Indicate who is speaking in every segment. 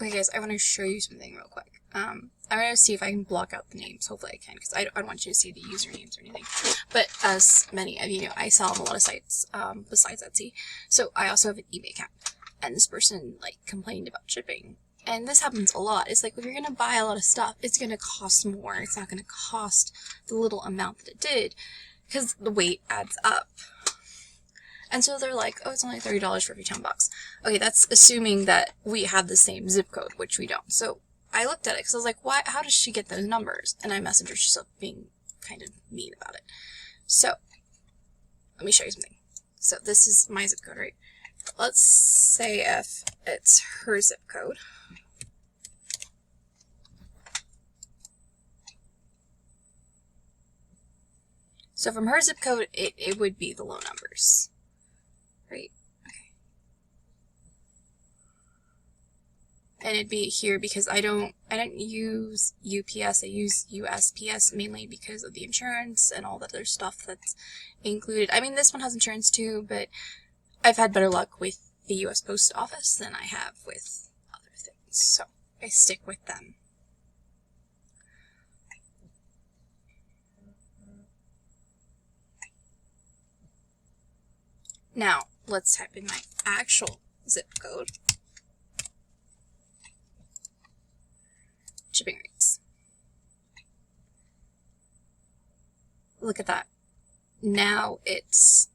Speaker 1: Okay guys, I want to show you something real quick. I'm going to see if I can block out the names. Hopefully I can, because I don't want you to see the usernames or anything. But as many of you know, I sell on a lot of sites besides Etsy. So I also have an eBay account. And this person like complained about shipping. And this happens a lot. It's like, if you're going to buy a lot of stuff, it's going to cost more. It's not going to cost the little amount that it did, because the weight adds up. And so they're like, oh, it's only $30 for every 10 bucks. Okay, that's assuming that we have the same zip code, which we don't. So I looked at it because I was like, why? How does she get those numbers? And I messaged her. She's being kind of mean about it. So let me show you something. So this is my zip code, right? Let's say if it's her zip code. So from her zip code, it would be the low numbers. Right? Okay. And it'd be here because I don't use UPS, I use USPS mainly because of the insurance and all that other stuff that's included. I mean, this one has insurance too, but I've had better luck with the US Post Office than I have with other things, so I stick with them. Now, let's type in my actual zip code. Shipping rates. Look at that. Now it's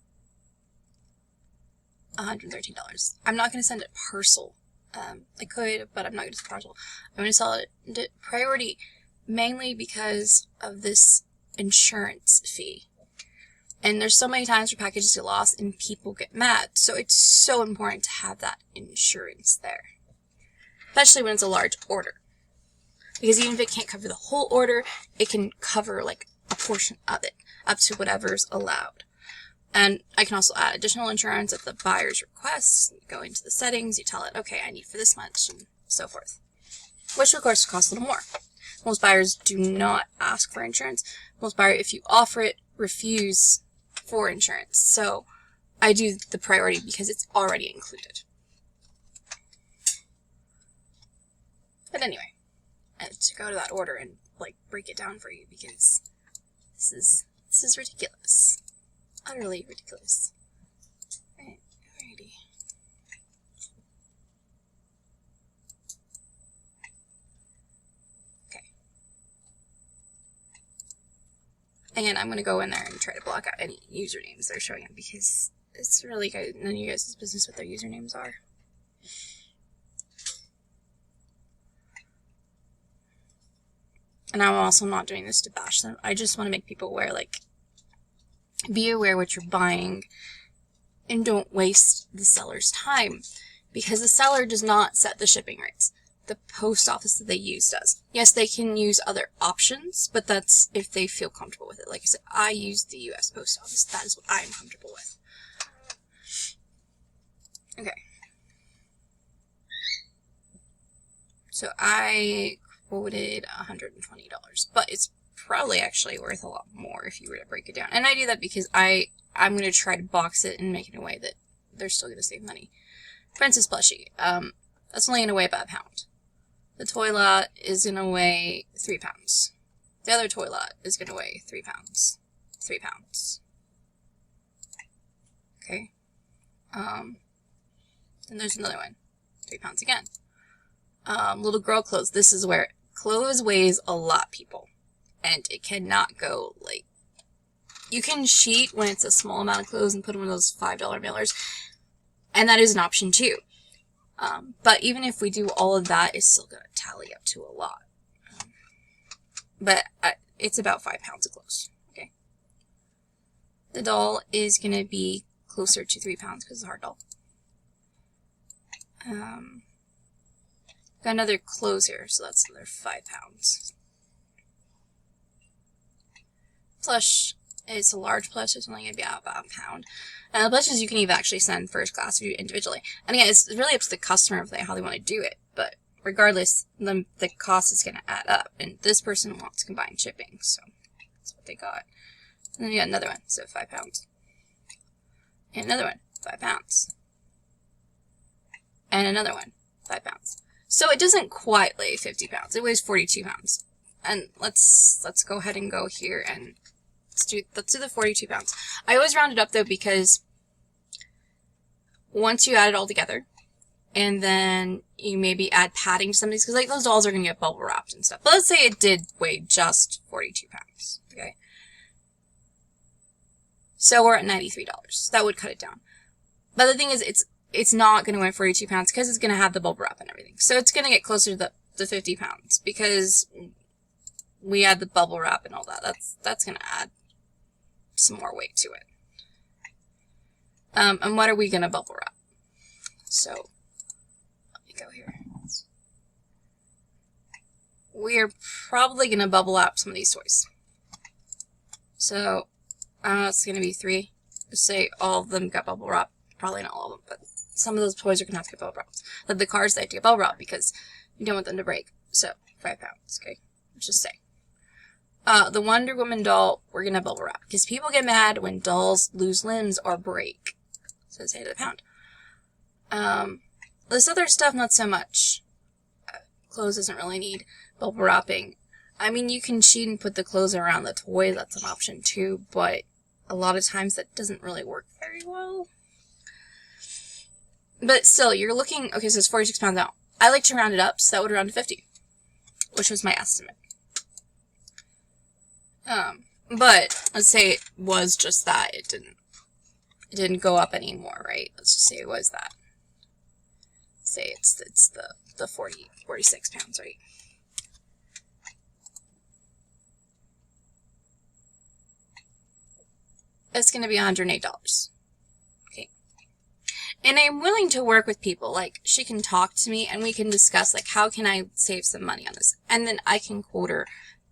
Speaker 1: $113. I'm not going to send it parcel. I could, but I'm not going to send parcel. I'm going to sell it priority mainly because of this insurance fee. And there's so many times where packages get lost and people get mad. So it's so important to have that insurance there. Especially when it's a large order. Because even if it can't cover the whole order, it can cover like a portion of it, up to whatever's allowed. And I can also add additional insurance at the buyer's request. You go into the settings, you tell it, okay, I need for this much, and so forth. Which of course costs a little more. Most buyers do not ask for insurance. Most buyers, if you offer it, refuse for insurance. So I do the priority because it's already included. But anyway, I have to go to that order and like break it down for you because this is ridiculous. Utterly ridiculous. Alrighty. Okay. Again, I'm going to go in there and try to block out any usernames they're showing up because it's really none of you guys' business what their usernames are. And I'm also not doing this to bash them. I just want to make people aware, like, be aware what you're buying and don't waste the seller's time because the seller does not set the shipping rates. The post office that they use does. Yes, they can use other options, but that's if they feel comfortable with it. Like I said, I use the US Post Office. That is what I'm comfortable with. Okay. So I quoted $120, but it's probably actually worth a lot more if you were to break it down. And I do that because I'm going to try to box it and make it in a way that they're still going to save money. Princess Plushie, that's only going to weigh about a pound. The toy lot is going to weigh 3 pounds. The other toy lot is going to weigh 3 pounds. 3 pounds. Okay. Then there's another one. 3 pounds again. Little girl clothes. This is where clothes weighs a lot, people. And it cannot go, like, you can sheet when it's a small amount of clothes and put them in those $5 mailers. And that is an option too. But even if we do all of that, it's still going to tally up to a lot. But it's about 5 pounds of clothes. Okay. The doll is going to be closer to 3 pounds because it's a hard doll. Got another clothes here, so that's another 5 pounds. Plush, it's a large plush, so it's only going to be about a pound. And the plushes you can even actually send first class view individually. And again, it's really up to the customer if how they want to do it, but regardless, the cost is going to add up. And this person wants combined shipping, so that's what they got. And then you got another one, so 5 pounds. And another one, 5 pounds. And another one, 5 pounds. So it doesn't quite weigh 50 pounds. It weighs 42 pounds. And let's go ahead and go here and let's do the 42 pounds. I always round it up though, because once you add it all together, and then you maybe add padding to some of these, because like those dolls are going to get bubble wrapped and stuff. But let's say it did weigh just 42 pounds, okay? So we're at $93. That would cut it down. But the thing is, it's not going to weigh 42 pounds because it's going to have the bubble wrap and everything. So it's going to get closer to the 50 pounds because we add the bubble wrap and all that. That's going to add some more weight to it. And what are we going to bubble wrap? So go here. We're probably going to bubble wrap some of these toys. So, it's going to be 3. Just say all of them got bubble wrap. Probably not all of them, but some of those toys are going to have to get bubble wrapped. Like the cars, they have to get bubble wrap because you don't want them to break. So, 5 pounds, okay? Let's just say. The Wonder Woman doll, we're going to bubble wrap. Because people get mad when dolls lose limbs or break. So, say to the pound. This other stuff, not so much. Clothes doesn't really need bubble wrapping. I mean, you can cheat and put the clothes around the toy. That's an option too, but a lot of times that doesn't really work very well. But still, you're looking... Okay, so it's 46 pounds out. I like to round it up, so that would round to 50, which was my estimate. But let's say it was just that. It didn't go up anymore, right? Let's just say it was that. Say it's the 46 pounds, right? It's going to be $108. Okay. And I'm willing to work with people. Like, she can talk to me and we can discuss, like, how can I save some money on this? And then I can quote her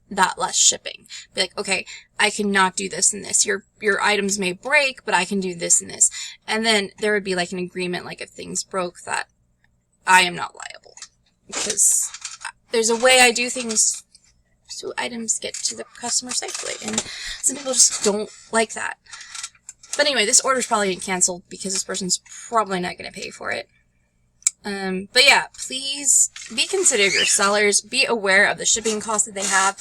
Speaker 1: that less shipping. Be like, okay, I cannot do this and this. Your items may break, but I can do this and this. And then there would be, like, an agreement, like, if things broke, that I am not liable. Because there's a way I do things so items get to the customer safely. And some people just don't like that. But anyway, this order's probably getting canceled because this person's probably not going to pay for it. But yeah, please be considerate of your sellers. Be aware of the shipping costs that they have.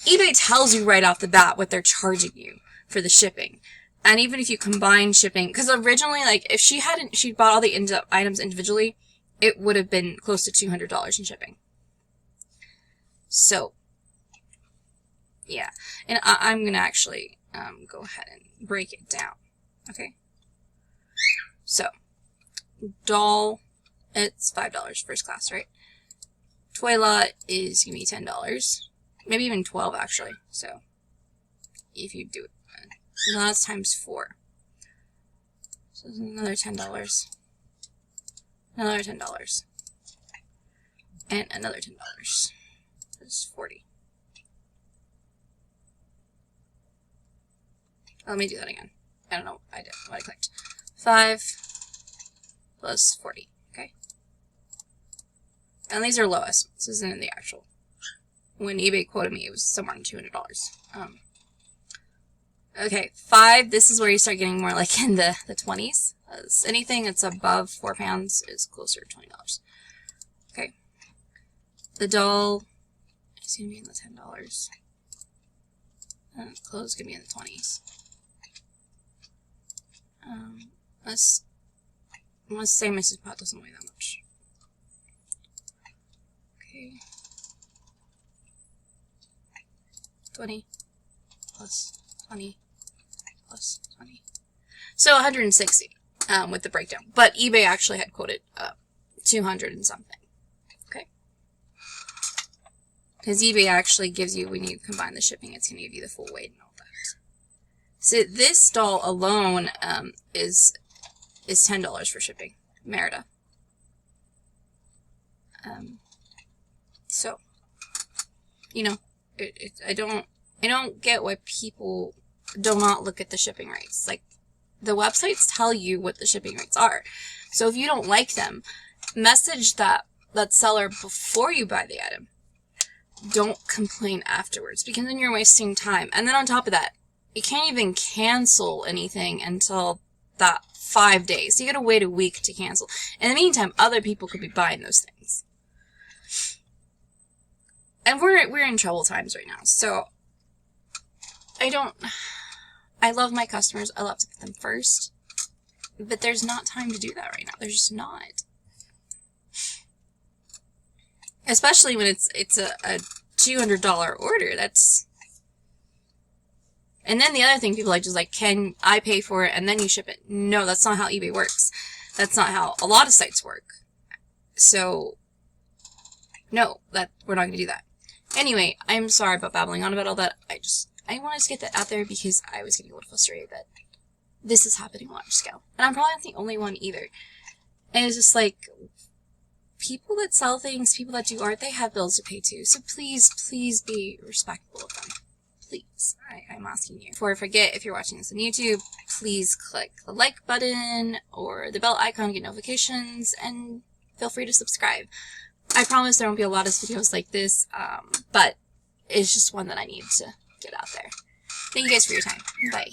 Speaker 1: eBay tells you right off the bat what they're charging you for the shipping. And even if you combine shipping, because originally, like, if she bought all the items individually, it would have been close to $200 in shipping. So, yeah. And I'm going to actually go ahead and break it down. Okay? So, doll, it's $5 first class, right? Toy lot is going to be $10. Maybe even 12 actually. So, if you do it, that's times 4. So, another $10. Another $10. And another $10. That's 40. Let me do that again. I don't know what I clicked. 5 plus 40. Okay. And these are low estimates. This isn't in the actual. When eBay quoted me, it was somewhere in $200. Okay, 5. This is where you start getting more like in the 20s. Anything that's above 4 pounds is closer to $20. Okay. The doll is going to be in the $10. Clothes is going to be in the 20s. Let's say Mrs. Pot doesn't weigh that much. Okay. 20 plus 20 plus 20. So 160 with the breakdown. But eBay actually had quoted 200 and something. Okay. Because eBay actually gives you, when you combine the shipping, it's going to give you the full weight and all that. So this doll alone is $10 for shipping. Merida. So, you know, I don't get why people do not look at the shipping rates. Like, the websites tell you what the shipping rates are. So if you don't like them, message that seller before you buy the item. Don't complain afterwards, because then you're wasting time. And then on top of that, you can't even cancel anything until that 5 days. So you gotta wait a week to cancel. In the meantime, other people could be buying those things. And we're in trouble times right now, so I love my customers. I love to put them first, but there's not time to do that right now. There's just not. Especially when it's a $200 order. That's... And then the other thing people like just like, can I pay for it and then you ship it? No, that's not how eBay works. That's not how a lot of sites work. So, no, we're not going to do that. Anyway, I'm sorry about babbling on about all that. I wanted to get that out there because I was getting a little frustrated that this is happening on a large scale. And I'm probably not the only one either. And it's just like, people that sell things, people that do art, they have bills to pay too. So please, please be respectful of them. Please. I'm asking you. Before I forget, if you're watching this on YouTube, please click the like button or the bell icon to get notifications, and feel free to subscribe. I promise there won't be a lot of videos like this, but it's just one that I need to get out there. Thank you guys for your time. Bye.